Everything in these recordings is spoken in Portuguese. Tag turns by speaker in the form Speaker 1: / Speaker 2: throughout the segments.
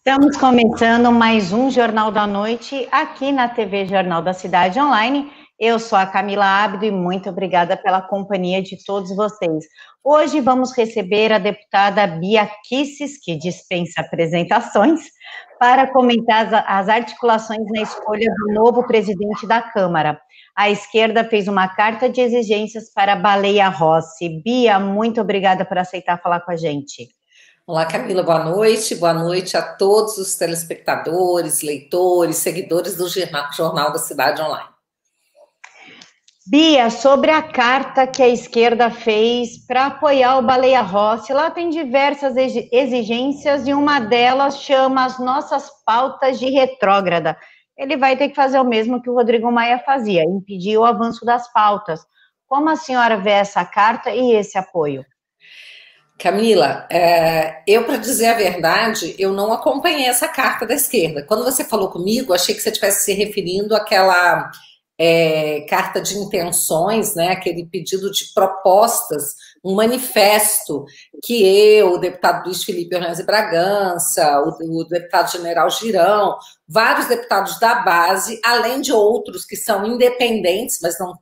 Speaker 1: Estamos começando mais um Jornal da Noite aqui na TV Jornal da Cidade Online. Eu sou a Camila Abdo e muito obrigada pela companhia de todos vocês. Hoje vamos receber a deputada Bia Kicis, que dispensa apresentações, para comentar as articulações na escolha do novo presidente da Câmara. A esquerda fez uma carta de exigências para Baleia Rossi. Bia, muito obrigada por aceitar falar com a gente.
Speaker 2: Olá, Camila, boa noite a todos os telespectadores, leitores, seguidores do Jornal da Cidade Online.
Speaker 1: Bia, sobre a carta que a esquerda fez para apoiar o Baleia Rossi, lá tem diversas exigências e uma delas chama as nossas pautas de retrógrada. Ele vai ter que fazer o mesmo que o Rodrigo Maia fazia, impedir o avanço das pautas. Como a senhora vê essa carta e esse apoio?
Speaker 2: Camila, eu, para dizer a verdade, eu não acompanhei essa carta da esquerda. Quando você falou comigo, achei que você estivesse se referindo àquela carta de intenções, né, aquele pedido de propostas, um manifesto que eu, o deputado Luiz Felipe Ornelas Bragança, o deputado General Girão, vários deputados da base, além de outros que são independentes, mas não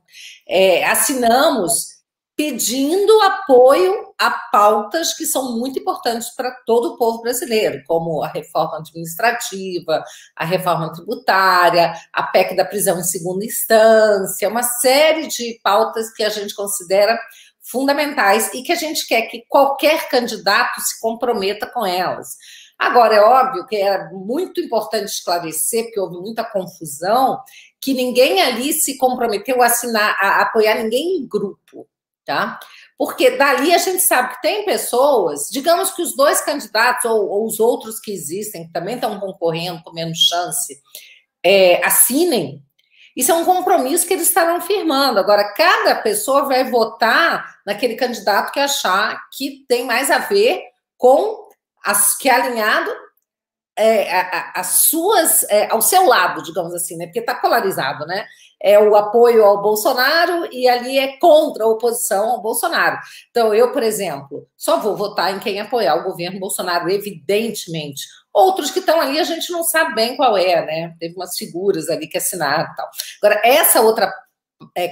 Speaker 2: assinamos pedindo apoio a pautas que são muito importantes para todo o povo brasileiro, como a reforma administrativa, a reforma tributária, a PEC da prisão em segunda instância, uma série de pautas que a gente considera fundamentais e que a gente quer que qualquer candidato se comprometa com elas. Agora, é óbvio que é muito importante esclarecer, porque houve muita confusão, que ninguém ali se comprometeu a apoiar ninguém em grupo. Tá? Porque dali a gente sabe que tem pessoas, digamos que os dois candidatos ou os outros que existem, que também estão concorrendo com menos chance, assinem, isso é um compromisso que eles estarão firmando. Agora, cada pessoa vai votar naquele candidato que achar que tem mais a ver com que é alinhado ao seu lado, digamos assim, né? Porque está polarizado, né? É o apoio ao Bolsonaro e ali é contra a oposição ao Bolsonaro. Então, eu, por exemplo, só vou votar em quem apoiar o governo Bolsonaro, evidentemente. Outros que estão ali, a gente não sabe bem qual né? Teve umas figuras ali que assinaram e tal. Agora, essa outra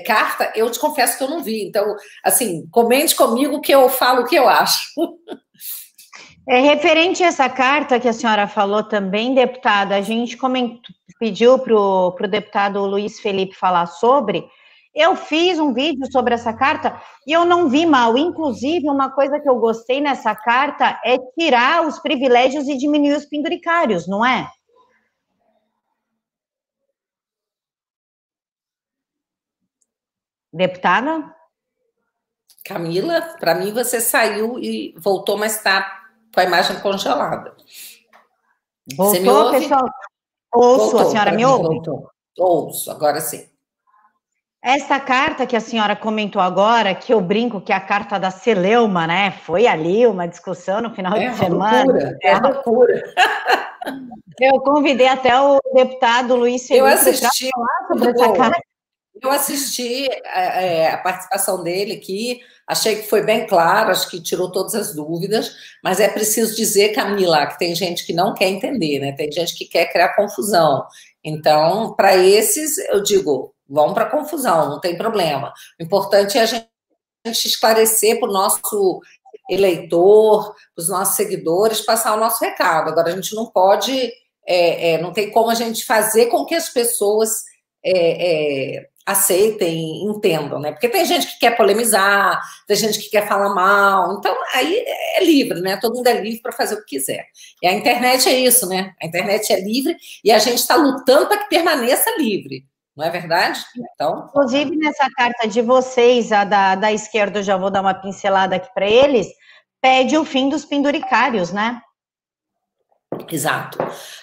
Speaker 2: carta, eu te confesso que eu não vi. Então, assim, comente comigo que eu falo o que eu acho.
Speaker 1: Referente a essa carta que a senhora falou também, deputada, a gente pediu para o deputado Luiz Felipe falar sobre. Eu fiz um vídeo sobre essa carta e eu não vi mal. Inclusive, uma coisa que eu gostei nessa carta é tirar os privilégios e diminuir os penduricários, não é? Deputada?
Speaker 2: Camila, para mim você saiu e voltou, mas está com a imagem congelada.
Speaker 1: Voltou, você me ouve? Pessoal? Ouço, voltou, a senhora me ouve?
Speaker 2: Voltou. Ouço, agora sim.
Speaker 1: Essa carta que a senhora comentou agora, que eu brinco que é a carta da Celeuma, né? Foi ali uma discussão no final de semana.
Speaker 2: Loucura, loucura.
Speaker 1: Eu convidei até o deputado Luiz Felipe para falar sobre essa carta.
Speaker 2: Eu assisti a participação dele aqui, achei que foi bem claro, acho que tirou todas as dúvidas, mas é preciso dizer, Camila, que tem gente que não quer entender, né? Tem gente que quer criar confusão. Então, para esses, eu digo, vão para confusão, não tem problema. O importante é a gente esclarecer para o nosso eleitor, para os nossos seguidores, passar o nosso recado. Agora, a gente não pode, não tem como a gente fazer com que as pessoas aceitem, entendam, né? Porque tem gente que quer polemizar, tem gente que quer falar mal, então aí é livre, né? Todo mundo é livre para fazer o que quiser. E a internet é isso, né? A internet é livre e a gente está lutando para que permaneça livre, não é verdade? Então,
Speaker 1: inclusive, nessa carta de vocês, a da esquerda, eu já vou dar uma pincelada aqui para eles, pede o fim dos penduricários, né?
Speaker 2: Exato.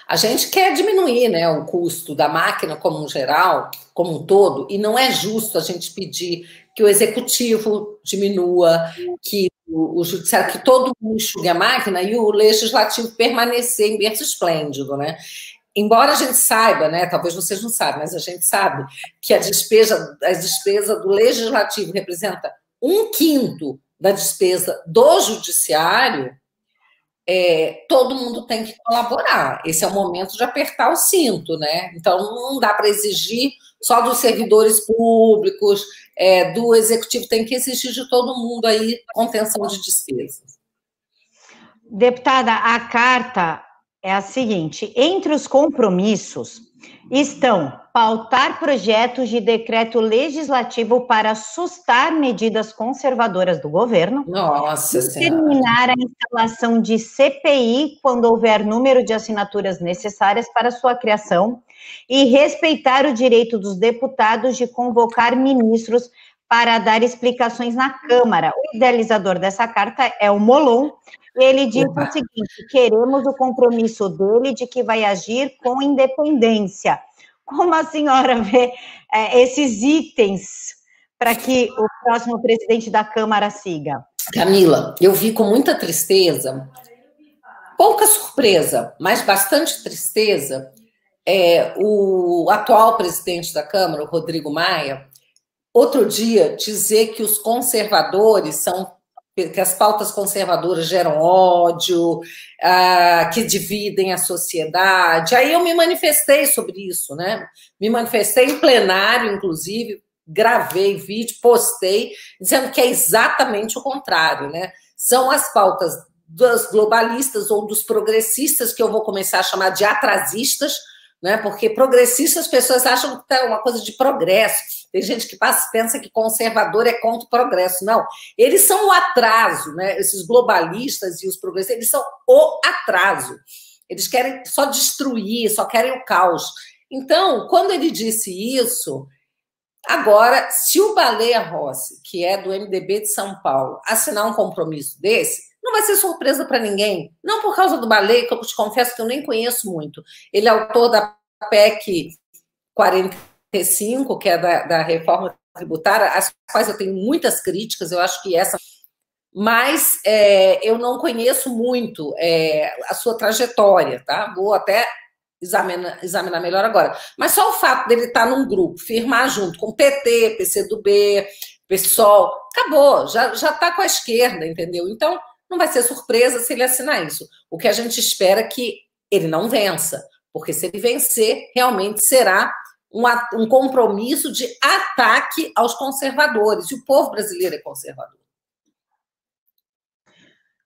Speaker 2: A gente quer diminuir, né, o custo da máquina como um geral, como um todo, e não é justo a gente pedir que o executivo diminua, que o judiciário, que todo mundo enxugue a máquina e o legislativo permanecer em berço esplêndido, né? Embora a gente saiba, né, talvez vocês não saibam, mas a gente sabe que a despesa do legislativo representa 1/5 da despesa do judiciário. todo mundo tem que colaborar. Esse é o momento de apertar o cinto, né? Então, não dá para exigir só dos servidores públicos, do executivo, tem que exigir de todo mundo aí contenção de despesas.
Speaker 1: Deputada, a carta é a seguinte: entre os compromissos estão pautar projetos de decreto legislativo para sustar medidas conservadoras do governo,
Speaker 2: Nossa Senhora,
Speaker 1: determinar a instalação de CPI quando houver número de assinaturas necessárias para sua criação e respeitar o direito dos deputados de convocar ministros para dar explicações na Câmara. O idealizador dessa carta é o Molon. Ele diz o seguinte: queremos o compromisso dele de que vai agir com independência. Como a senhora vê esses itens para que o próximo presidente da Câmara siga?
Speaker 2: Camila, eu vi com muita tristeza, pouca surpresa, mas bastante tristeza, o atual presidente da Câmara, o Rodrigo Maia, outro dia dizer que os conservadores são, que as pautas conservadoras geram ódio, que dividem a sociedade. Aí eu me manifestei sobre isso, né? Me manifestei em plenário, inclusive, gravei vídeo, postei, dizendo que é exatamente o contrário, né? São as pautas dos globalistas ou dos progressistas, que eu vou começar a chamar de atrasistas, né? Porque progressistas, as pessoas acham que é uma coisa de progresso. Tem gente que pensa que conservador é contra o progresso. Não, eles são o atraso, né? Esses globalistas e os progressistas, eles são o atraso. Eles querem só destruir, só querem o caos. Então, quando ele disse isso, agora, se o Baleia Rossi, que é do MDB de São Paulo, assinar um compromisso desse, não vai ser surpresa para ninguém. Não por causa do Baleia, que eu te confesso que eu nem conheço muito. Ele é autor da PEC 45, que é da reforma tributária, às quais eu tenho muitas críticas, eu acho que essa... Mas eu não conheço muito a sua trajetória, tá? Vou até examinar melhor agora. Mas só o fato dele estar num grupo, firmar junto com PT, PCdoB, PSOL, acabou, já está com a esquerda, entendeu? Então, não vai ser surpresa se ele assinar isso. O que a gente espera é que ele não vença, porque se ele vencer, realmente será um compromisso de ataque aos conservadores, e o povo brasileiro é conservador.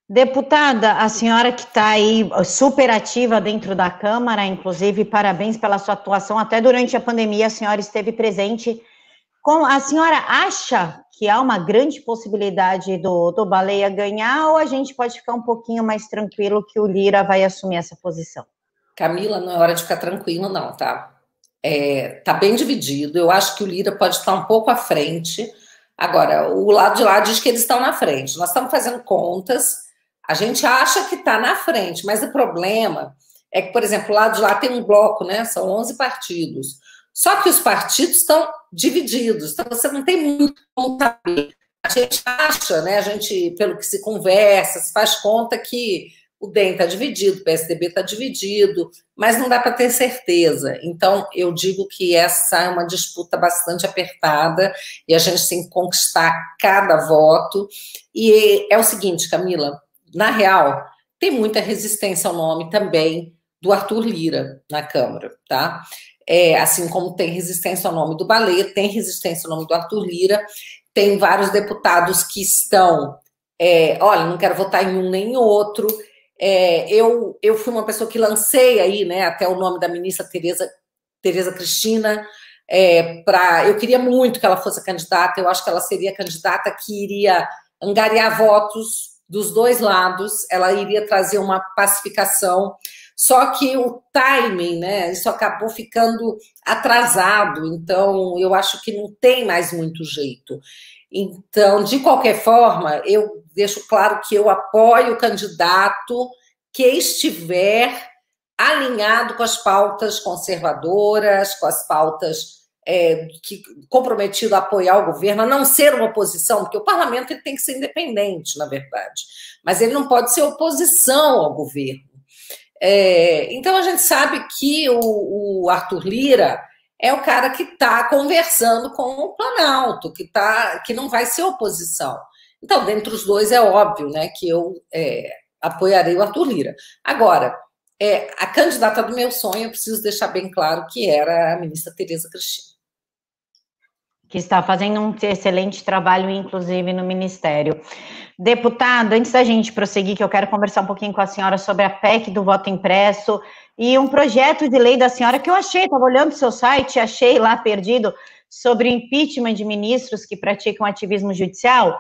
Speaker 1: Deputada, a senhora que está aí super ativa dentro da Câmara, inclusive, parabéns pela sua atuação, até durante a pandemia a senhora esteve presente. A senhora acha que há uma grande possibilidade do Baleia ganhar, ou a gente pode ficar um pouquinho mais tranquilo que o Lira vai assumir essa posição?
Speaker 2: Camila, não é hora de ficar tranquilo, não, tá? Tá bem dividido, eu acho que o Lira pode estar um pouco à frente. Agora, o lado de lá diz que eles estão na frente. Nós estamos fazendo contas, a gente acha que está na frente, mas o problema é que, por exemplo, o lado de lá tem um bloco, né? São 11 partidos. Só que os partidos estão divididos, então você não tem muito como saber. A gente acha, né? A gente, pelo que se conversa, se faz conta que o DEM está dividido, o PSDB está dividido, mas não dá para ter certeza. Então, eu digo que essa é uma disputa bastante apertada e a gente tem que conquistar cada voto. E é o seguinte, Camila, na real, tem muita resistência ao nome também do Arthur Lira na Câmara, tá? Assim como tem resistência ao nome do Baleia, tem resistência ao nome do Arthur Lira, tem vários deputados que estão, olha, não quero votar em um nem em outro. Eu fui uma pessoa que lancei aí, né, até o nome da ministra Tereza Cristina, eu queria muito que ela fosse candidata, eu acho que ela seria a candidata que iria angariar votos dos dois lados, ela iria trazer uma pacificação, só que o timing, né, isso acabou ficando atrasado, então eu acho que não tem mais muito jeito. Então, de qualquer forma, eu deixo claro que eu apoio o candidato que estiver alinhado com as pautas conservadoras, com as pautas comprometido a apoiar o governo, a não ser uma oposição, porque o parlamento ele tem que ser independente, na verdade, mas ele não pode ser oposição ao governo. Então, a gente sabe que o Arthur Lira é o cara que está conversando com o Planalto, que não vai ser oposição. Então, dentre os dois, é óbvio, né, que eu apoiarei o Arthur Lira. Agora, a candidata do meu sonho, eu preciso deixar bem claro que era a ministra Tereza Cristina.
Speaker 1: Que está fazendo um excelente trabalho, inclusive, no Ministério. Deputado, antes da gente prosseguir, que eu quero conversar um pouquinho com a senhora sobre a PEC do voto impresso e um projeto de lei da senhora que eu achei, estava olhando o seu site, achei lá perdido, sobre impeachment de ministros que praticam ativismo judicial.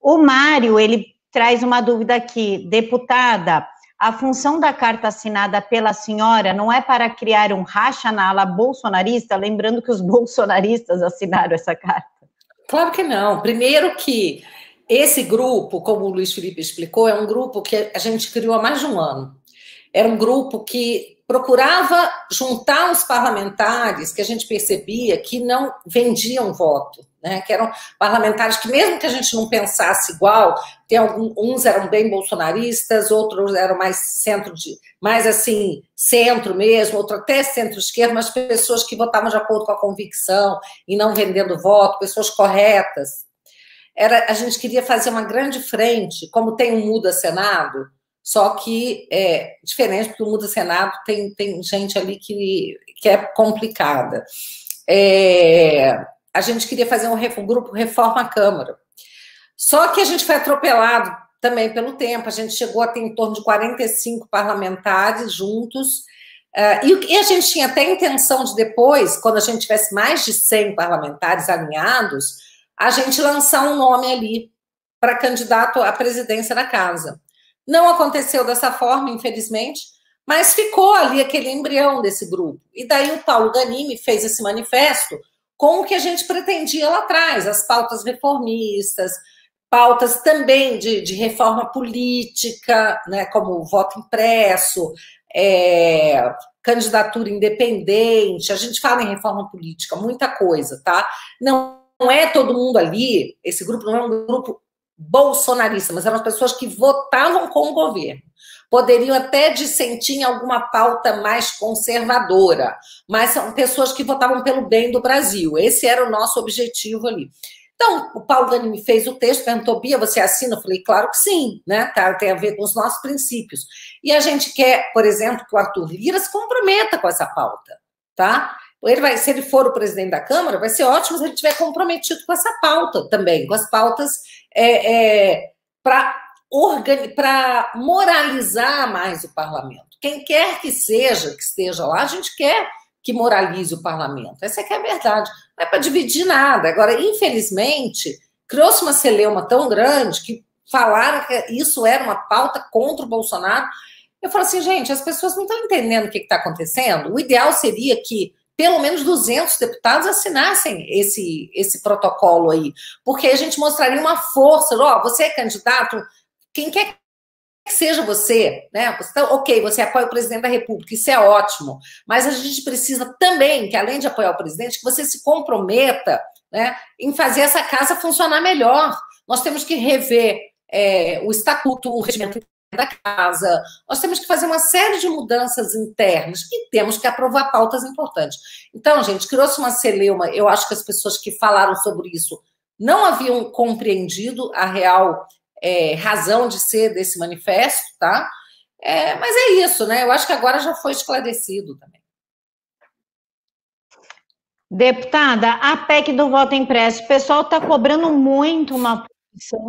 Speaker 1: O Mário, ele traz uma dúvida aqui. Deputada, a função da carta assinada pela senhora não é para criar um racha na ala bolsonarista? Lembrando que os bolsonaristas assinaram essa carta.
Speaker 2: Claro que não. Primeiro que esse grupo, como o Luiz Felipe explicou, é um grupo que a gente criou há mais de um ano. Era um grupo que procurava juntar os parlamentares que a gente percebia que não vendiam voto, né? Que eram parlamentares que, mesmo que a gente não pensasse igual, uns eram bem bolsonaristas, outros eram mais centro mesmo, outro até centro-esquerda, mas pessoas que votavam de acordo com a convicção e não vendendo voto, pessoas corretas. A gente queria fazer uma grande frente, como tem o Muda Senado, só que é diferente, porque o Muda Senado tem gente ali que é complicada. A gente queria fazer um grupo Reforma a Câmara. Só que a gente foi atropelado também pelo tempo, a gente chegou a ter em torno de 45 parlamentares juntos, e a gente tinha até a intenção de depois, quando a gente tivesse mais de 100 parlamentares alinhados, a gente lançar um nome ali para candidato à presidência da casa. Não aconteceu dessa forma, infelizmente, mas ficou ali aquele embrião desse grupo. E daí o Paulo Ganimi fez esse manifesto com o que a gente pretendia lá atrás, as pautas reformistas, pautas também de reforma política, né, como o voto impresso, candidatura independente, a gente fala em reforma política, muita coisa, tá? Não é todo mundo ali, esse grupo não é um grupo bolsonarista, mas eram as pessoas que votavam com o governo. Poderiam até dissentir em alguma pauta mais conservadora, mas são pessoas que votavam pelo bem do Brasil. Esse era o nosso objetivo ali. Então, o Paulo Ganimi fez o texto, perguntou, Bia, você assina? Eu falei, claro que sim, né? Tá, tem a ver com os nossos princípios. E a gente quer, por exemplo, que o Arthur Lira se comprometa com essa pauta, tá? Se ele for o presidente da Câmara, vai ser ótimo se ele estiver comprometido com essa pauta também, com as pautas para moralizar mais o parlamento. Quem quer que esteja lá, a gente quer que moralize o parlamento. Essa é que é a verdade. Não é para dividir nada. Agora, infelizmente, criou-se uma celeuma tão grande que falaram que isso era uma pauta contra o Bolsonaro. Eu falo assim, gente, as pessoas não estão entendendo o que está acontecendo. O ideal seria que pelo menos 200 deputados assinassem esse protocolo aí, porque a gente mostraria uma força, você é candidato, quem quer que seja você, né? Ok, você apoia o presidente da República, isso é ótimo, mas a gente precisa também, que além de apoiar o presidente, que você se comprometa, né, em fazer essa casa funcionar melhor. Nós temos que rever o estatuto, o regimento da casa, nós temos que fazer uma série de mudanças internas e temos que aprovar pautas importantes. Então, gente, criou-se uma celeuma, eu acho que as pessoas que falaram sobre isso não haviam compreendido a real razão de ser desse manifesto, tá? Mas é isso, né? Eu acho que agora já foi esclarecido também.
Speaker 1: Deputada, a PEC do voto impresso, o pessoal está cobrando muito uma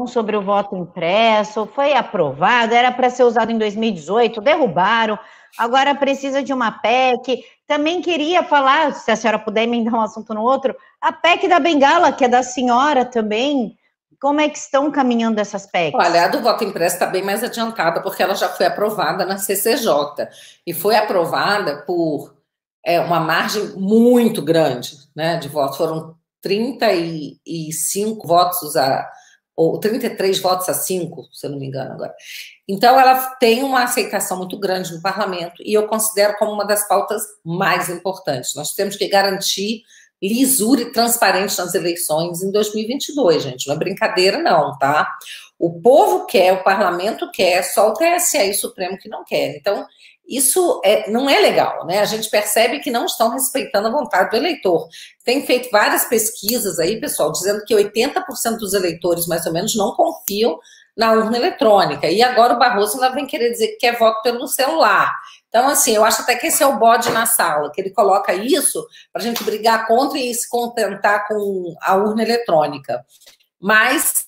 Speaker 1: sobre o voto impresso, foi aprovado, era para ser usado em 2018, derrubaram, agora precisa de uma PEC. Também queria falar, se a senhora puder emendar um assunto no outro, a PEC da Bengala, que é da senhora também, como é que estão caminhando essas PECs?
Speaker 2: Olha, a do voto impresso está bem mais adiantada, porque ela já foi aprovada na CCJ, e foi aprovada por uma margem muito grande, né, de votos, foram 35 votos ou 33 votos a 5, se eu não me engano agora. Então, ela tem uma aceitação muito grande no parlamento e eu considero como uma das pautas mais importantes. Nós temos que garantir lisura e transparência nas eleições em 2022, gente. Não é brincadeira, não, tá? O povo quer, o parlamento quer, só o TSE e o Supremo que não quer. Então, isso não é legal, né? A gente percebe que não estão respeitando a vontade do eleitor. Tem feito várias pesquisas aí, pessoal, dizendo que 80% dos eleitores, mais ou menos, não confiam na urna eletrônica. E agora o Barroso ainda vem querer dizer que quer voto pelo celular. Então, assim, eu acho até que esse é o bode na sala, que ele coloca isso para a gente brigar contra e se contentar com a urna eletrônica. Mas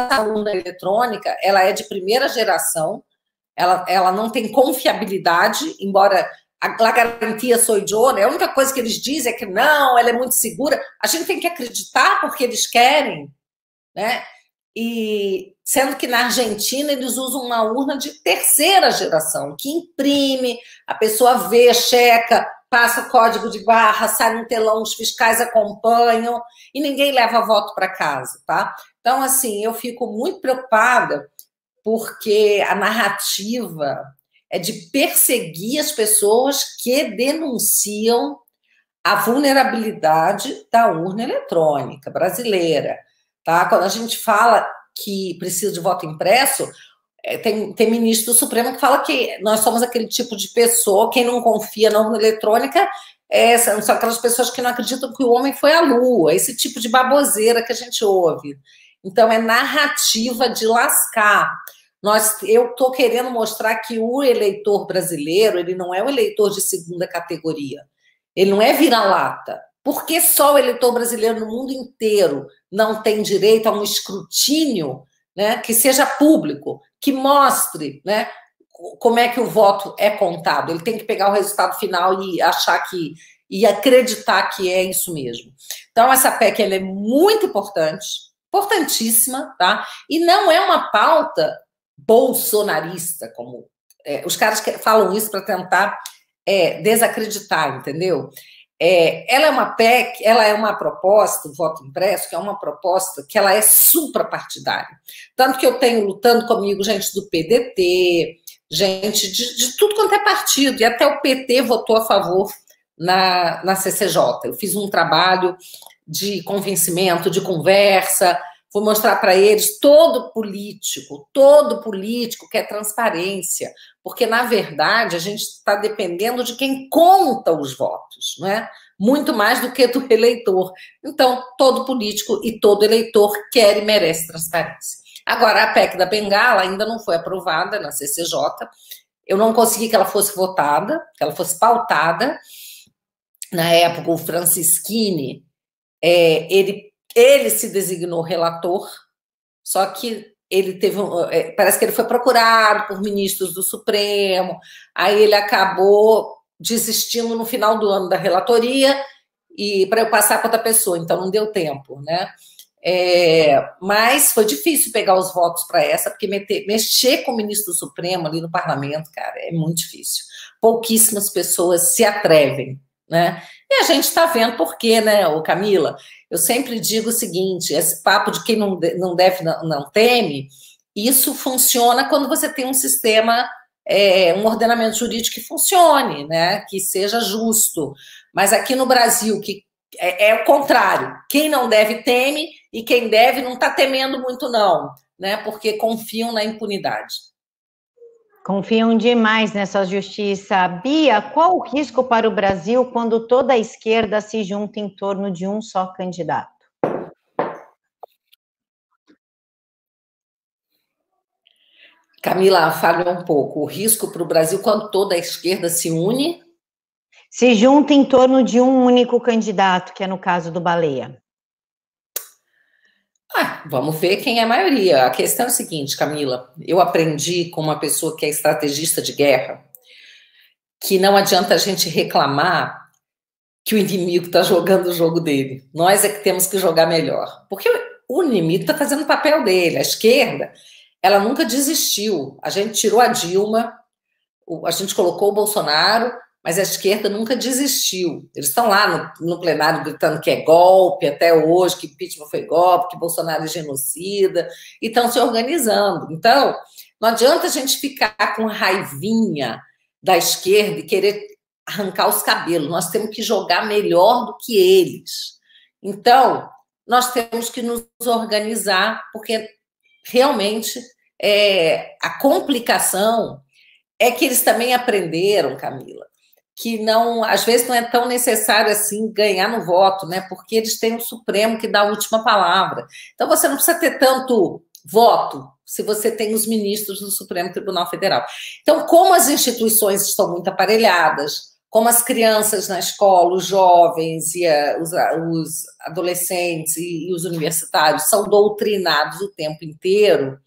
Speaker 2: a urna eletrônica, ela é de primeira geração, ela não tem confiabilidade, embora a garantia sou eu, né? A única coisa que eles dizem é que não, ela é muito segura. A gente tem que acreditar porque eles querem, né? E sendo que na Argentina eles usam uma urna de terceira geração, que imprime, a pessoa vê, checa, passa código de barra, sai no telão, os fiscais acompanham e ninguém leva voto para casa, tá? Então, assim, eu fico muito preocupada porque a narrativa é de perseguir as pessoas que denunciam a vulnerabilidade da urna eletrônica brasileira. Tá? Quando a gente fala que precisa de voto impresso, tem ministro do Supremo que fala que nós somos aquele tipo de pessoa, quem não confia na urna eletrônica são aquelas pessoas que não acreditam que o homem foi à Lua, esse tipo de baboseira que a gente ouve. Então, é narrativa de lascar. Eu estou querendo mostrar que o eleitor brasileiro, ele não é o eleitor de segunda categoria, ele não é vira-lata. Por que só o eleitor brasileiro no mundo inteiro não tem direito a um escrutínio, né, que seja público, que mostre, né, como é que o voto é contado? Ele tem que pegar o resultado final e achar que e acreditar que é isso mesmo. Então, essa PEC ela é muito importante, importantíssima, tá? E não é uma pauta bolsonarista, como os caras que falam isso para tentar desacreditar, entendeu? Ela é uma PEC, ela é uma proposta, o voto impresso, que é uma proposta que ela é suprapartidária. Tanto que eu tenho lutando comigo gente do PDT, gente de tudo quanto é partido, e até o PT votou a favor na CCJ. Eu fiz um trabalho de convencimento, de conversa, vou mostrar para eles, todo político quer transparência, porque, na verdade, a gente está dependendo de quem conta os votos, não é? Muito mais do que do eleitor. Então, todo político e todo eleitor quer e merece transparência. Agora, a PEC da Bengala ainda não foi aprovada na CCJ, eu não consegui que ela fosse votada, que ela fosse pautada. Na época, o Francisquini, ele se designou relator, só que ele teve, parece que ele foi procurado por ministros do Supremo, aí ele acabou desistindo no final do ano da relatoria e para eu passar para outra pessoa, então não deu tempo, né? Mas foi difícil pegar os votos para essa, porque mexer com o ministro do Supremo ali no parlamento, cara, é muito difícil. Pouquíssimas pessoas se atrevem, né? E a gente está vendo por quê, né, Camila? Eu sempre digo o seguinte, esse papo de quem não deve, não teme, isso funciona quando você tem um sistema, um ordenamento jurídico que funcione, né, que seja justo. Mas aqui no Brasil, que é o contrário, quem não deve teme e quem deve não está temendo muito não, né, porque confiam na impunidade.
Speaker 1: Confiam demais nessa justiça. Bia, qual o risco para o Brasil quando toda a esquerda se junta em torno de um só candidato?
Speaker 2: Camila, fale um pouco. O risco para o Brasil quando toda a esquerda se une?
Speaker 1: Se junta em torno de um único candidato, que é no caso do Baleia.
Speaker 2: Vamos ver quem é a maioria. A questão é o seguinte, Camila, eu aprendi com uma pessoa que é estrategista de guerra que não adianta a gente reclamar que o inimigo está jogando o jogo dele. Nós é que temos que jogar melhor. Porque o inimigo está fazendo o papel dele. A esquerda, ela nunca desistiu. A gente tirou a Dilma, a gente colocou o Bolsonaro, mas a esquerda nunca desistiu. Eles estão lá no plenário gritando que é golpe até hoje, que impeachment foi golpe, que Bolsonaro é genocida, e estão se organizando. Então, não adianta a gente ficar com raivinha da esquerda e querer arrancar os cabelos. Nós temos que jogar melhor do que eles. Então, nós temos que nos organizar, porque realmente a complicação é que eles também aprenderam, Camila, que não, às vezes não é tão necessário assim ganhar no voto, né? Porque eles têm o Supremo que dá a última palavra. Então você não precisa ter tanto voto, se você tem os ministros do Supremo Tribunal Federal. Então, como as instituições estão muito aparelhadas, como as crianças na escola, os jovens e os adolescentes e os universitários são doutrinados o tempo inteiro,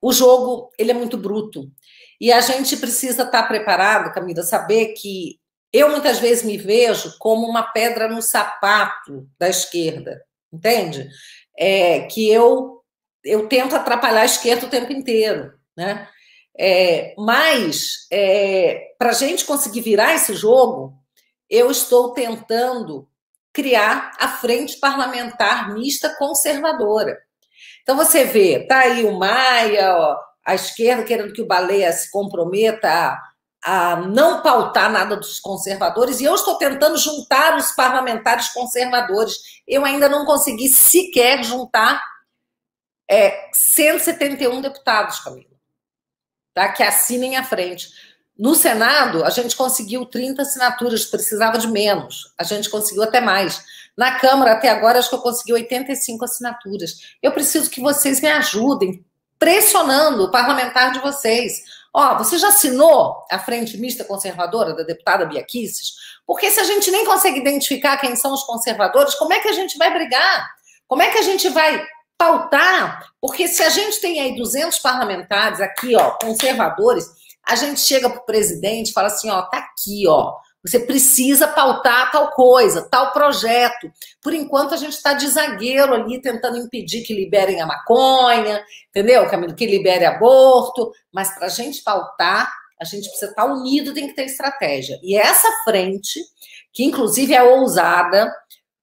Speaker 2: o jogo ele é muito bruto. E a gente precisa estar preparado, Camila, saber que eu muitas vezes me vejo como uma pedra no sapato da esquerda, entende? Que eu tento atrapalhar a esquerda o tempo inteiro, né? Mas, para a gente conseguir virar esse jogo, eu estou tentando criar a Frente Parlamentar Mista Conservadora. Então, você vê, está aí o Maia, ó, a esquerda querendo que o Baleia se comprometa a não pautar nada dos conservadores, e eu estou tentando juntar os parlamentares conservadores. Eu ainda não consegui sequer juntar 171 deputados, Camila, tá? Que assinem a frente. No Senado, a gente conseguiu 30 assinaturas, precisava de menos. A gente conseguiu até mais. Na Câmara, até agora, acho que eu consegui 85 assinaturas. Eu preciso que vocês me ajudem, pressionando o parlamentar de vocês. Ó, você já assinou a Frente Mista Conservadora da deputada Bia Kicis? Porque se a gente nem consegue identificar quem são os conservadores, como é que a gente vai brigar? Como é que a gente vai pautar? Porque se a gente tem aí 200 parlamentares aqui, ó, conservadores, a gente chega para o presidente e fala assim, ó, tá aqui, ó, você precisa pautar tal coisa, tal projeto. Por enquanto, a gente está de zagueiro ali, tentando impedir que liberem a maconha, entendeu, Camilo? Que libere aborto. Mas para a gente pautar, a gente precisa estar unido, tem que ter estratégia. E essa frente, que inclusive é ousada,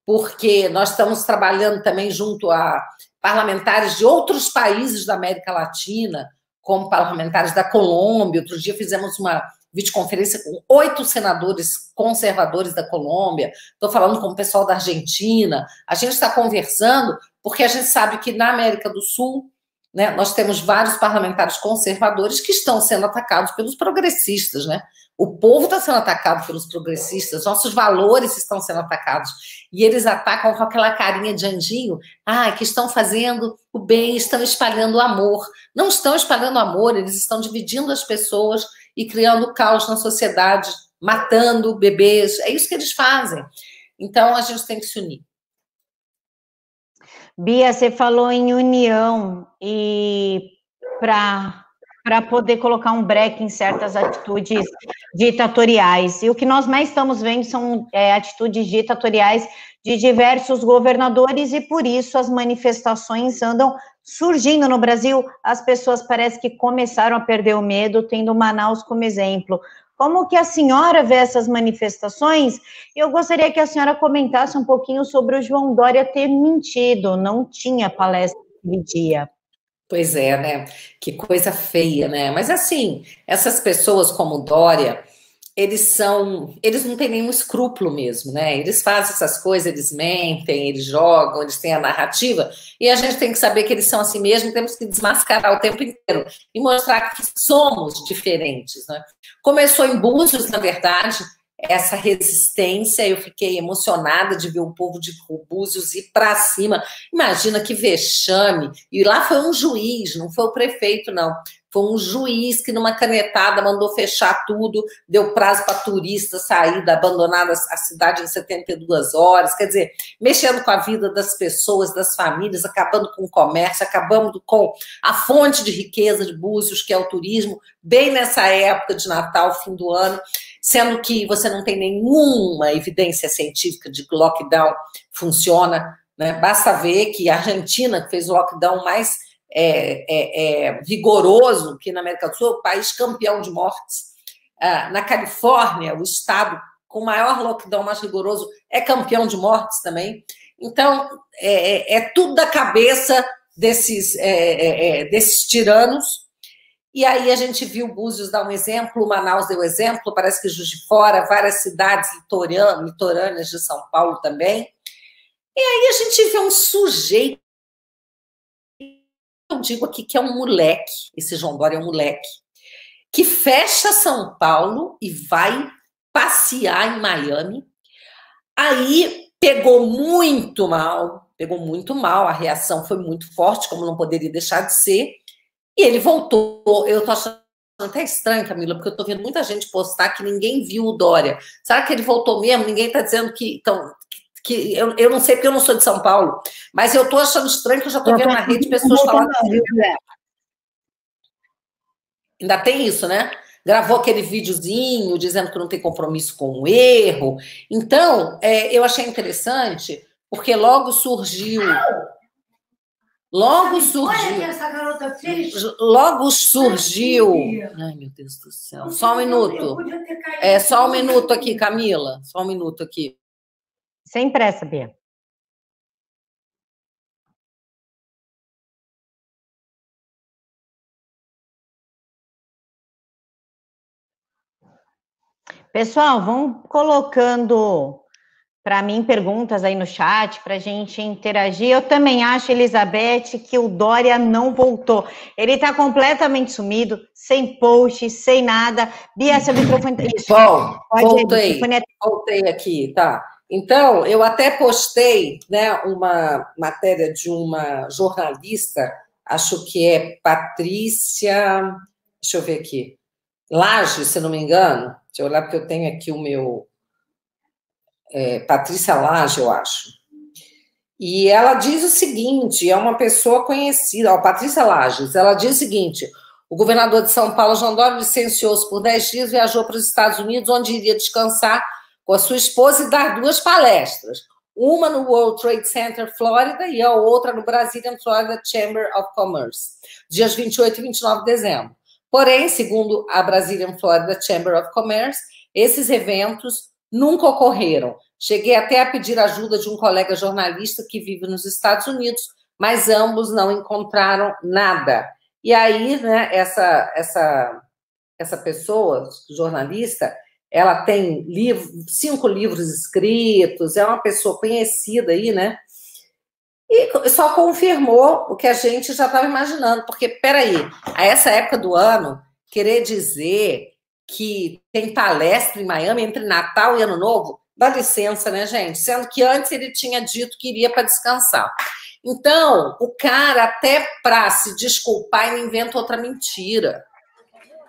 Speaker 2: porque nós estamos trabalhando também junto a parlamentares de outros países da América Latina, como parlamentares da Colômbia. Outro dia fizemos uma videoconferência com 8 senadores conservadores da Colômbia, estou falando com o pessoal da Argentina. A gente está conversando porque a gente sabe que na América do Sul, né, nós temos vários parlamentares conservadores que estão sendo atacados pelos progressistas, né? O povo está sendo atacado pelos progressistas, nossos valores estão sendo atacados. E eles atacam com aquela carinha de anjinho, que estão fazendo o bem, estão espalhando o amor. Não estão espalhando amor, eles estão dividindo as pessoas e criando caos na sociedade, matando bebês. É isso que eles fazem. Então, a gente tem que se unir.
Speaker 1: Bia, você falou em união e para poder colocar um breque em certas atitudes ditatoriais. E o que nós mais estamos vendo são atitudes ditatoriais de diversos governadores, e por isso as manifestações andam surgindo no Brasil. As pessoas parece que começaram a perder o medo, tendo Manaus como exemplo. Como que a senhora vê essas manifestações? Eu gostaria que a senhora comentasse um pouquinho sobre o João Dória ter mentido, não tinha palestra naquele dia.
Speaker 2: Pois é, né? Que coisa feia, né? Mas assim, essas pessoas como Dória, eles não têm nenhum escrúpulo mesmo, né? Eles fazem essas coisas, eles mentem, eles jogam, eles têm a narrativa, e a gente tem que saber que eles são assim mesmo, temos que desmascarar o tempo inteiro e mostrar que somos diferentes, né? Começou em Búzios, na verdade, essa resistência. Eu fiquei emocionada de ver o povo de Búzios ir para cima. Imagina que vexame. E lá foi um juiz, não foi o prefeito, não. Foi um juiz que, numa canetada, mandou fechar tudo, deu prazo para turista sair, abandonar a cidade em 72 horas. Quer dizer, mexendo com a vida das pessoas, das famílias, acabando com o comércio, acabando com a fonte de riqueza de Búzios, que é o turismo, bem nessa época de Natal, fim do ano, sendo que você não tem nenhuma evidência científica de que o lockdown funciona, né? Basta ver que a Argentina, que fez o lockdown mais vigoroso que na América do Sul, o país campeão de mortes. Na Califórnia, o estado com o maior lockdown mais rigoroso é campeão de mortes também. Então, tudo da cabeça desses tiranos. E aí a gente viu Búzios dar um exemplo, Manaus deu exemplo, parece que Juiz de Fora, várias cidades litorâneas de São Paulo também. E aí a gente vê um sujeito, eu digo aqui que é um moleque, esse João Dória é um moleque, que fecha São Paulo e vai passear em Miami. Aí pegou muito mal pegou muito mal, a reação foi muito forte, como não poderia deixar de ser, e ele voltou. Eu tô achando até estranho, Camila, porque eu tô vendo muita gente postar que ninguém viu o Dória. Será que ele voltou mesmo? Ninguém tá dizendo que... Então, eu não sei porque eu não sou de São Paulo, mas eu tô achando estranho que eu já tô vendo na rede pessoas falando... Ainda tem isso, né? Gravou aquele videozinho dizendo que não tem compromisso com o erro. Então, eu achei interessante, porque logo surgiu. Logo surgiu. Ai, meu Deus do céu. Só um minuto. Só um minuto aqui, Camila. Só um minuto aqui.
Speaker 1: Sem pressa, Bia. Pessoal, vão colocando para mim perguntas aí no chat para a gente interagir. Eu também acho, Elizabeth, que o Dória não voltou. Ele está completamente sumido, sem post, sem nada. Bia, seu microfone... Isso.
Speaker 2: Bom, voltei aqui, tá. Então, eu até postei, né, uma matéria de uma jornalista, acho que é Patrícia... Deixa eu ver aqui. Laje, se não me engano. Deixa eu olhar, porque eu tenho aqui o meu... Patrícia Laje, eu acho. E ela diz o seguinte, é uma pessoa conhecida, Patrícia Lages, ela diz o seguinte: o governador de São Paulo, João Dória, licenciou-se por 10 dias, viajou para os Estados Unidos, onde iria descansar com a sua esposa e dar 2 palestras. Uma no World Trade Center, Flórida, e a outra no Brazilian Florida Chamber of Commerce, dias 28 e 29 de dezembro. Porém, segundo a Brazilian Florida Chamber of Commerce, esses eventos nunca ocorreram. Cheguei até a pedir ajuda de um colega jornalista que vive nos Estados Unidos, mas ambos não encontraram nada. E aí, né, essa pessoa, jornalista, ela tem 5 livros escritos, é uma pessoa conhecida aí, né? E só confirmou o que a gente já estava imaginando, porque, peraí, a essa época do ano, querer dizer que tem palestra em Miami entre Natal e Ano Novo, dá licença, né, gente? Sendo que antes ele tinha dito que iria para descansar. Então, o cara, até para se desculpar, ele inventa outra mentira.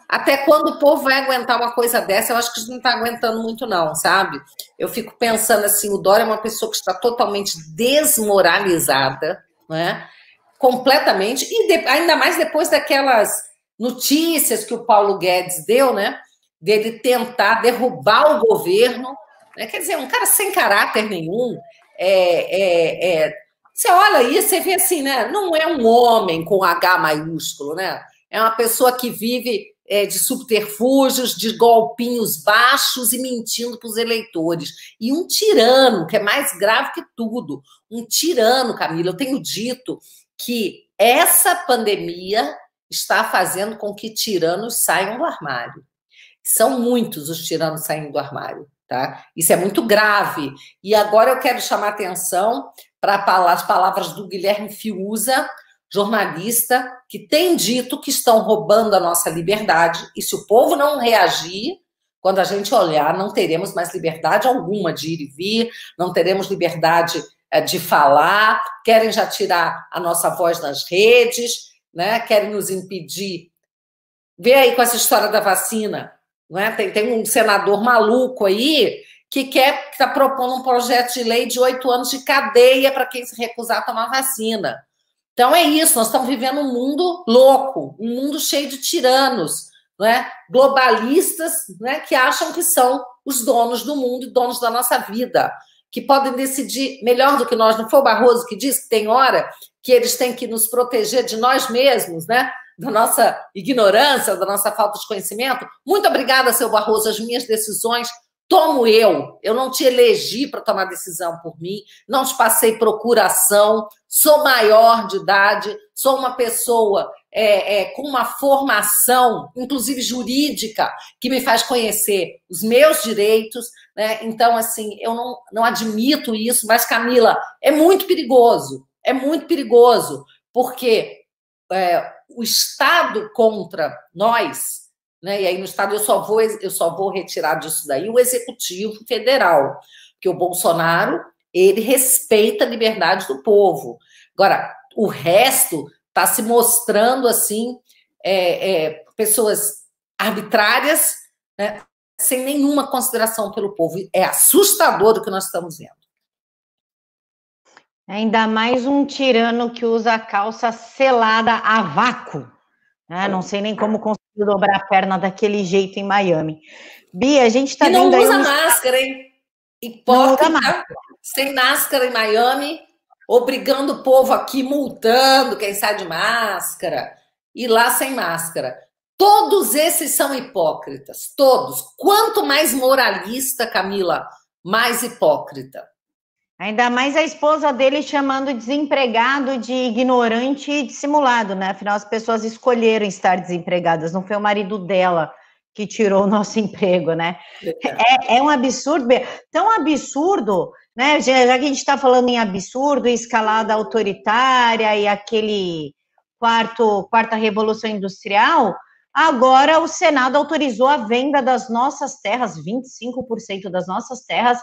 Speaker 2: Até quando o povo vai aguentar uma coisa dessa, eu acho que a gente não está aguentando muito, não, sabe? Eu fico pensando assim, o Dória é uma pessoa que está totalmente desmoralizada, né? Completamente, e ainda mais depois daquelas notícias que o Paulo Guedes deu, né? Dele tentar derrubar o governo, né? Quer dizer, um cara sem caráter nenhum. Você olha aí, você vê assim, né? Não é um homem com H maiúsculo, né? É uma pessoa que vive de subterfúgios, de golpinhos baixos e mentindo para os eleitores. E um tirano, que é mais grave que tudo. Um tirano, Camila. Eu tenho dito que essa pandemia está fazendo com que tiranos saiam do armário. São muitos os tiranos saindo do armário, tá? Isso é muito grave. E agora eu quero chamar atenção para as palavras do Guilherme Fiuza, jornalista, que tem dito que estão roubando a nossa liberdade, e se o povo não reagir, quando a gente olhar, não teremos mais liberdade alguma de ir e vir, não teremos liberdade de falar, querem já tirar a nossa voz nas redes, né? Querem nos impedir. Vê aí com essa história da vacina, não é? Tem um senador maluco aí que está propondo um projeto de lei de 8 anos de cadeia para quem se recusar a tomar vacina. Então é isso, nós estamos vivendo um mundo louco, um mundo cheio de tiranos, não é? Globalistas, né, que acham que são os donos do mundo e donos da nossa vida, que podem decidir melhor do que nós. Não foi o Barroso que disse que tem hora que eles têm que nos proteger de nós mesmos, né? Da nossa ignorância, da nossa falta de conhecimento? Muito obrigada, seu Barroso, as minhas decisões tomo eu não te elegi para tomar decisão por mim, não te passei procuração, sou maior de idade, sou uma pessoa com uma formação, inclusive jurídica, que me faz conhecer os meus direitos, né? Então, assim, eu não admito isso, mas, Camila, é muito perigoso, porque o Estado contra nós, né? E aí no Estado eu só vou retirar disso daí o Executivo Federal, porque o Bolsonaro ele respeita a liberdade do povo. Agora, o resto está se mostrando assim, pessoas arbitrárias, né, sem nenhuma consideração pelo povo. É assustador o que nós estamos vendo.
Speaker 1: Ainda mais um tirano que usa a calça selada a vácuo. Né? Não sei nem como conseguiu dobrar a perna daquele jeito em Miami. Bia, a gente está vendo aí...
Speaker 2: E não usa máscara, hein? Hipócrita, sem máscara em Miami, obrigando o povo aqui, multando quem sai de máscara, e lá sem máscara. Todos esses são hipócritas, todos. Quanto mais moralista, Camila, mais hipócrita.
Speaker 1: Ainda mais a esposa dele chamando o desempregado de ignorante e dissimulado, né? Afinal, as pessoas escolheram estar desempregadas, não foi o marido dela que tirou o nosso emprego, né? É um absurdo, tão absurdo, né? Já que a gente está falando em absurdo, escalada autoritária e aquele quarta revolução industrial, agora o Senado autorizou a venda das nossas terras, 25% das nossas terras,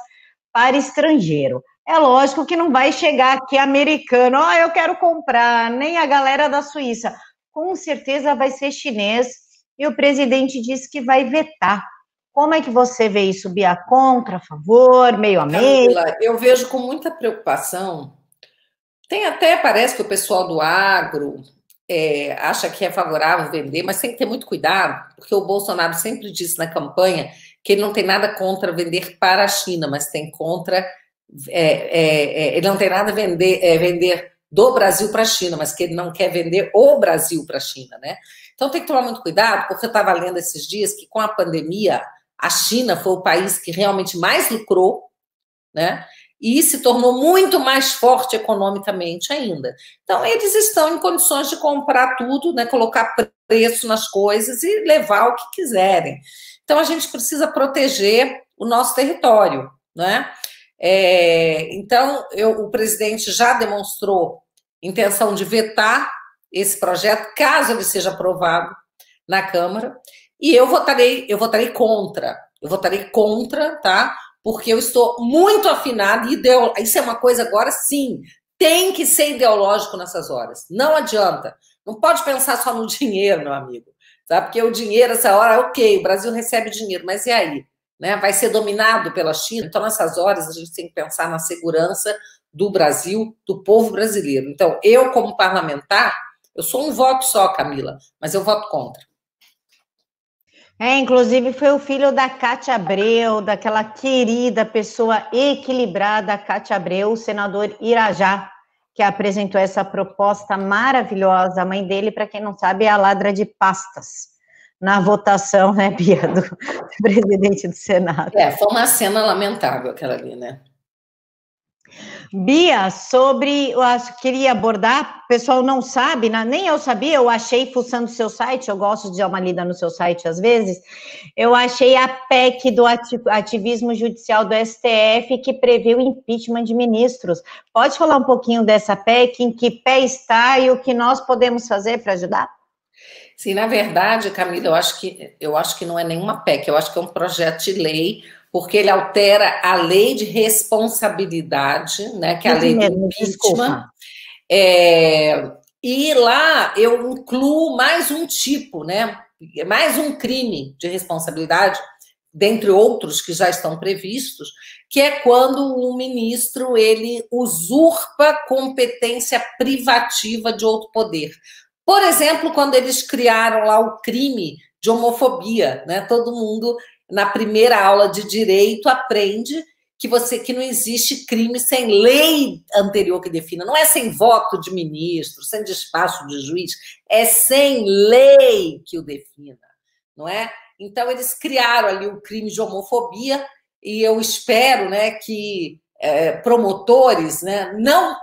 Speaker 1: para estrangeiro. É lógico que não vai chegar aqui americano, eu quero comprar, nem a galera da Suíça. Com certeza vai ser chinês, e o presidente disse que vai vetar. Como é que você vê isso, Bia? Contra, a favor, meio a meio?
Speaker 2: Camila, eu vejo com muita preocupação. Tem até, parece que o pessoal do agro acha que é favorável vender, mas tem que ter muito cuidado, porque o Bolsonaro sempre disse na campanha que ele não tem nada contra vender para a China, mas tem contra... ele não tem nada a vender do Brasil para a China, mas que ele não quer vender o Brasil para a China, né? Então tem que tomar muito cuidado, porque eu estava lendo esses dias que com a pandemia a China foi o país que realmente mais lucrou, né? E se tornou muito mais forte economicamente ainda. Então eles estão em condições de comprar tudo, né? Colocar preço nas coisas e levar o que quiserem. Então a gente precisa proteger o nosso território, né? Então, o presidente já demonstrou intenção de vetar esse projeto, caso ele seja aprovado na Câmara, e eu votarei contra, tá? Porque eu estou muito afinada, isso é uma coisa agora, sim, tem que ser ideológico nessas horas, não adianta, não pode pensar só no dinheiro, meu amigo, tá? Porque o dinheiro, essa hora, ok, o Brasil recebe dinheiro, mas e aí? Né, vai ser dominado pela China, então nessas horas a gente tem que pensar na segurança do Brasil, do povo brasileiro. Então, eu como parlamentar, eu sou um voto só, Camila, mas eu voto contra.
Speaker 1: Inclusive foi o filho da Cátia Abreu, daquela querida pessoa equilibrada, Cátia Abreu, o senador Irajá, que apresentou essa proposta maravilhosa. A mãe dele, para quem não sabe, é a ladra de pastas na votação, né, Bia, do presidente do Senado.
Speaker 2: Foi uma cena lamentável aquela ali, né?
Speaker 1: Bia, queria abordar, o pessoal não sabe, né? Nem eu sabia, eu achei, fuçando o seu site, eu gosto de dar uma lida no seu site às vezes, eu achei a PEC do ativismo judicial do STF que prevê o impeachment de ministros. Pode falar um pouquinho dessa PEC, em que pé está e o que nós podemos fazer para ajudar?
Speaker 2: Sim, na verdade, Camila, eu acho que não é nenhuma PEC, eu acho que é um projeto de lei, porque ele altera a lei de responsabilidade, né, que é a lei do impeachment, e lá eu incluo mais um tipo, né, mais um crime de responsabilidade, dentre outros que já estão previstos, que é quando o ministro ele usurpa competência privativa de outro poder. Por exemplo, quando eles criaram lá o crime de homofobia, né? Todo mundo, na primeira aula de direito, aprende que não existe crime sem lei anterior que defina. Não é sem voto de ministro, sem despacho de juiz, é sem lei que o defina, não é? Então, eles criaram ali o crime de homofobia e eu espero, né, que promotores, né, não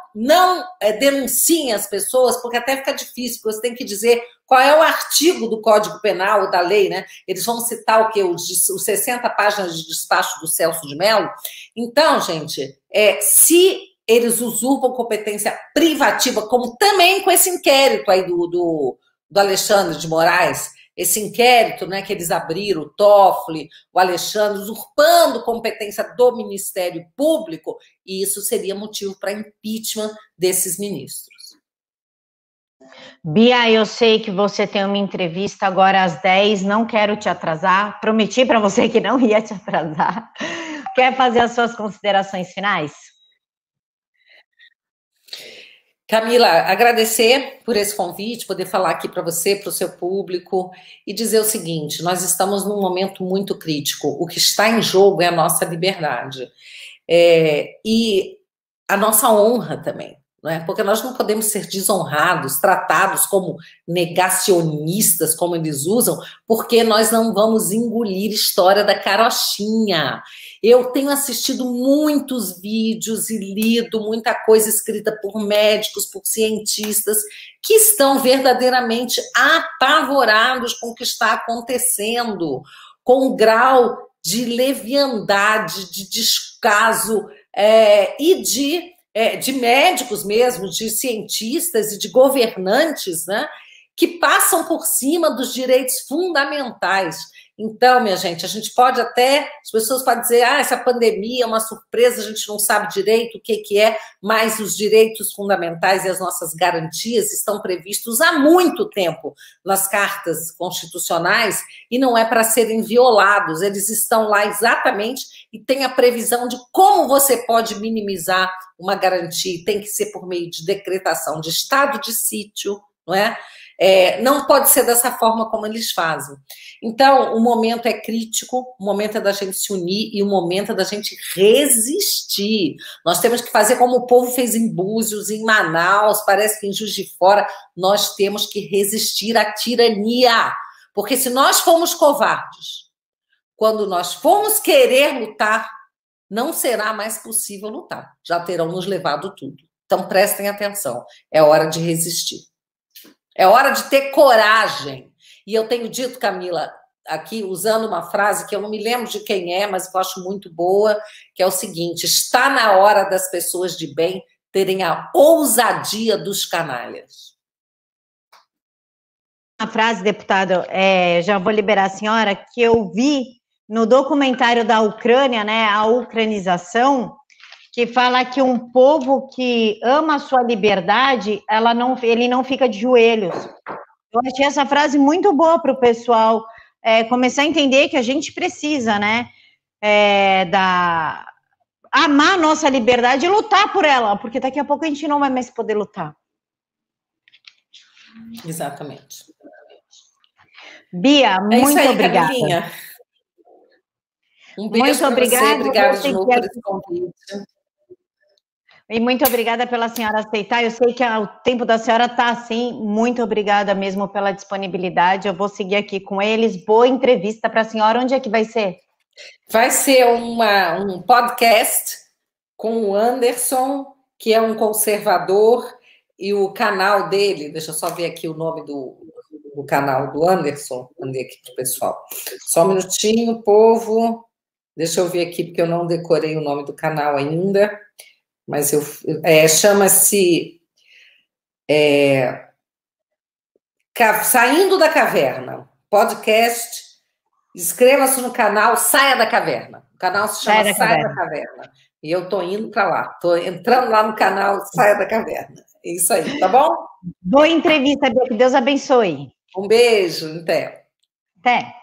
Speaker 2: denunciem as pessoas, porque até fica difícil, porque você tem que dizer qual é o artigo do Código Penal, da lei, né? Eles vão citar o quê? Os 60 páginas de despacho do Celso de Mello. Então, gente, se eles usurpam competência privativa, como também com esse inquérito aí do Alexandre de Moraes, esse inquérito, né, que eles abriram, o Toffoli, o Alexandre, usurpando competência do Ministério Público, e isso seria motivo para impeachment desses ministros.
Speaker 1: Bia, eu sei que você tem uma entrevista agora às 10, não quero te atrasar, prometi para você que não ia te atrasar. Quer fazer as suas considerações finais?
Speaker 2: Camila, agradecer por esse convite, poder falar aqui para você, para o seu público, e dizer o seguinte: nós estamos num momento muito crítico. O que está em jogo é a nossa liberdade. E a nossa honra também, não é? Porque nós não podemos ser desonrados, tratados como negacionistas, como eles usam, porque nós não vamos engolir história da carochinha. Eu tenho assistido muitos vídeos e lido muita coisa escrita por médicos, por cientistas, que estão verdadeiramente apavorados com o que está acontecendo, com o grau de leviandade, de descaso e de médicos mesmo, de cientistas e de governantes, né, que passam por cima dos direitos fundamentais. Então, minha gente, a gente pode até, as pessoas podem dizer, essa pandemia é uma surpresa, a gente não sabe direito o que é, mas os direitos fundamentais e as nossas garantias estão previstos há muito tempo nas cartas constitucionais e não é para serem violados, eles estão lá exatamente e tem a previsão de como você pode minimizar uma garantia, tem que ser por meio de decretação de estado de sítio, não é? Não pode ser dessa forma como eles fazem. Então, o momento é crítico, o momento é da gente se unir e o momento é da gente resistir. Nós temos que fazer como o povo fez em Búzios, em Manaus, parece que em Juiz de Fora, nós temos que resistir à tirania. Porque se nós formos covardes, quando nós formos querer lutar, não será mais possível lutar. Já terão nos levado tudo. Então, prestem atenção. É hora de resistir. É hora de ter coragem. E eu tenho dito, Camila, aqui usando uma frase que eu não me lembro de quem é, mas eu acho muito boa, que é o seguinte: está na hora das pessoas de bem terem a ousadia dos canalhas.
Speaker 1: Uma frase, deputado, já vou liberar a senhora, que eu vi no documentário da Ucrânia, né, a ucranização, que fala que um povo que ama a sua liberdade, ele não fica de joelhos. Eu achei essa frase muito boa para o pessoal começar a entender que a gente precisa, né, amar a nossa liberdade e lutar por ela, porque daqui a pouco a gente não vai mais poder lutar.
Speaker 2: Exatamente.
Speaker 1: Bia, muito obrigada.
Speaker 2: Camilinha. Um beijo para você, obrigada de novo por esse convite.
Speaker 1: E muito obrigada pela senhora aceitar. Eu sei que o tempo da senhora está assim. Muito obrigada mesmo pela disponibilidade. Eu vou seguir aqui com eles. Boa entrevista para a senhora. Onde é que vai ser?
Speaker 2: Vai ser um podcast com o Anderson, que é um conservador, e o canal dele, deixa eu só ver aqui o nome do canal do Anderson. Mandei aqui para o pessoal. Só um minutinho, povo. Deixa eu ver aqui, porque eu não decorei o nome do canal ainda. Mas chama-se Saindo da Caverna, podcast. Inscreva-se no canal Saia da Caverna. O canal se chama Saia da Caverna. E eu estou indo para lá. Estou entrando lá no canal Saia da Caverna. É isso aí, tá bom?
Speaker 1: Boa entrevista, Bia. Que Deus abençoe.
Speaker 2: Um beijo, até.
Speaker 1: Até.